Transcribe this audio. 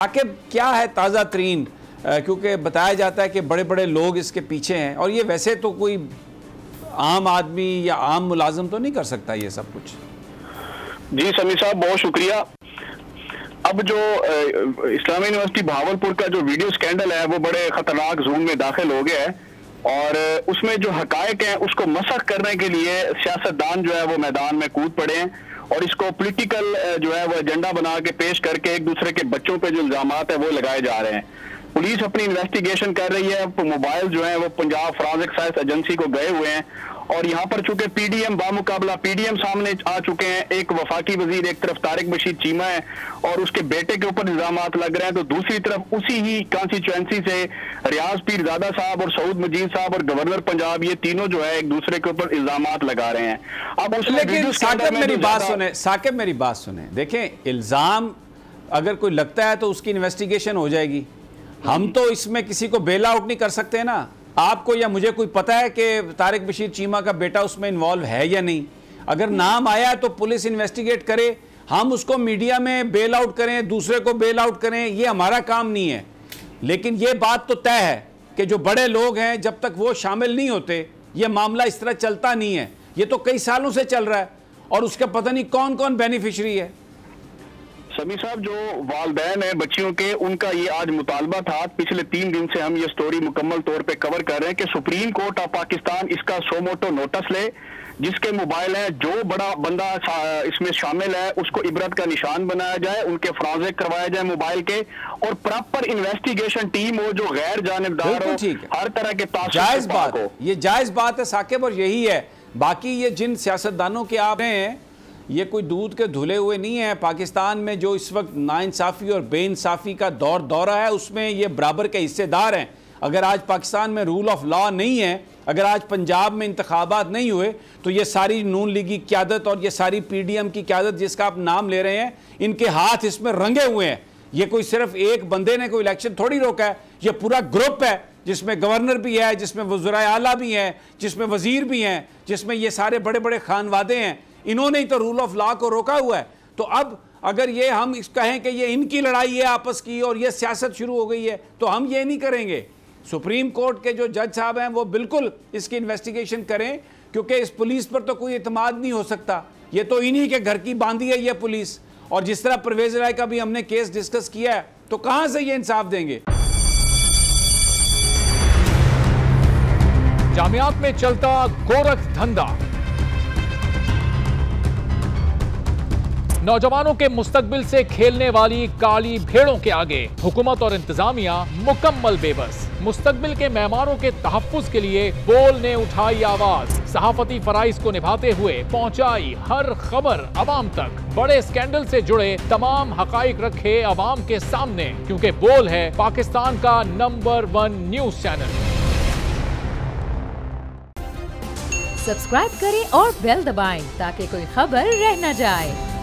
साकिब, क्या है ताज़ा तरीन, क्योंकि बताया जाता है कि बड़े बड़े लोग इसके पीछे हैं और ये वैसे तो कोई आम आदमी या आम मुलाजिम तो नहीं कर सकता ये सब कुछ। जी समी साहब, बहुत शुक्रिया। अब जो इस्लामी यूनिवर्सिटी भावलपुर का जो वीडियो स्कैंडल है वो बड़े खतरनाक जोन में दाखिल हो गया है और उसमें जो हकायक हैं उसको मसख करने के लिए सियासतदान जो है वो मैदान में कूद पड़े हैं और इसको पॉलिटिकल जो है वो एजेंडा बना के पेश करके एक दूसरे के बच्चों पे जो इल्जामात है वो लगाए जा रहे हैं। पुलिस अपनी इन्वेस्टिगेशन कर रही है। मोबाइल जो है वो पंजाब फॉरेंसिक साइंस एजेंसी को गए हुए हैं और यहाँ पर चूंकि पीडीएम बामुकाबला पीडीएम सामने आ चुके हैं। एक वफाकी वजीर, एक तरफ तारिक बशीर चीमा है और उसके बेटे के ऊपर इल्जामात लग रहे हैं, तो दूसरी तरफ उसी ही कॉन्स्टिट्यूएंसी से रियाज पीरजादा साहब और सऊद मजीद साहब और गवर्नर पंजाब, ये तीनों जो है एक दूसरे के ऊपर इल्जामात लगा रहे हैं। अब लेकिन साकिब मेरी बात सुने, देखें, इल्जाम अगर कोई लगता है तो उसकी इन्वेस्टिगेशन हो जाएगी। हम तो इसमें किसी को बेल आउट नहीं कर सकते ना। आपको या मुझे कोई पता है कि तारिक बशीर चीमा का बेटा उसमें इन्वॉल्व है या नहीं? अगर नाम आया तो पुलिस इन्वेस्टिगेट करे, हम उसको मीडिया में बेल आउट करें, दूसरे को बेल आउट करें, ये हमारा काम नहीं है। लेकिन ये बात तो तय है कि जो बड़े लोग हैं जब तक वो शामिल नहीं होते ये मामला इस तरह चलता नहीं है। ये तो कई सालों से चल रहा है और उसका पता नहीं कौन कौन बेनिफिशरी है। समी साहब, जो वालदैन है बच्चियों के, उनका ये आज मुतालबा था। पिछले 3 दिन से हम ये स्टोरी मुकम्मल तौर पे कवर कर रहे हैं कि सुप्रीम कोर्ट ऑफ पाकिस्तान इसका सोमोटो नोटिस ले। जिसके मोबाइल है, जो बड़ा बंदा इसमें शामिल है उसको इबरत का निशान बनाया जाए, उनके फराजिक करवाए जाए मोबाइल के और प्रॉपर इन्वेस्टिगेशन टीम हो जो गैर जानिबदार हो, हर तरह के जायज बात हो। ये जायज बात है साकिब, और यही है। बाकी ये जिन सियासतदानों के आप हैं ये कोई दूध के धुले हुए नहीं है। पाकिस्तान में जो इस वक्त नाइंसाफ़ी और बेइंसाफ़ी का दौरा है उसमें ये बराबर के हिस्सेदार हैं। अगर आज पाकिस्तान में रूल ऑफ लॉ नहीं है, अगर आज पंजाब में इंतखाबात नहीं हुए, तो ये सारी नून लीगी क़यादत और ये सारी पीडीएम की क़यादत जिसका आप नाम ले रहे हैं, इनके हाथ इसमें रंगे हुए हैं। ये कोई सिर्फ एक बंदे ने कोई इलेक्शन थोड़ी रोका है, ये पूरा ग्रुप है जिसमें गवर्नर भी है, जिसमें वज़ीर आला भी हैं, जिसमें वज़ीर भी हैं, जिसमें ये सारे बड़े बड़े खानवादे हैं। इन्होंने ही तो रूल ऑफ लॉ को रोका हुआ है। तो अब अगर ये हम इस कहें कि ये इनकी लड़ाई है आपस की और ये सियासत शुरू हो गई है, तो हम ये नहीं करेंगे। सुप्रीम कोर्ट के जो जज साहब हैं वो बिल्कुल इसकी इन्वेस्टिगेशन करें, क्योंकि इस पुलिस पर तो कोई इत्मीनान नहीं हो सकता। ये तो इन्हीं के घर की बांधी है ये पुलिस। और जिस तरह परवेज राय का भी हमने केस डिस्कस किया है, तो कहां से ये इंसाफ देंगे? जामियात में चलता गोरख धंधा, नौजवानों के मुस्तकबिल से खेलने वाली काली भेड़ों के आगे हुकूमत और इंतजामिया मुकम्मल बेबस। मुस्तकबिल के मेहमानों के तहफ्फुज के लिए बोल ने उठाई आवाज, सहाफती फराइज को निभाते हुए पहुंचाई हर खबर अवाम तक। बड़े स्कैंडल से जुड़े तमाम हकाइक रखे अवाम के सामने, क्योंकि बोल है पाकिस्तान का नंबर 1 न्यूज चैनल। सब्सक्राइब करें और बेल दबाएं ताकि कोई खबर रह न जाए।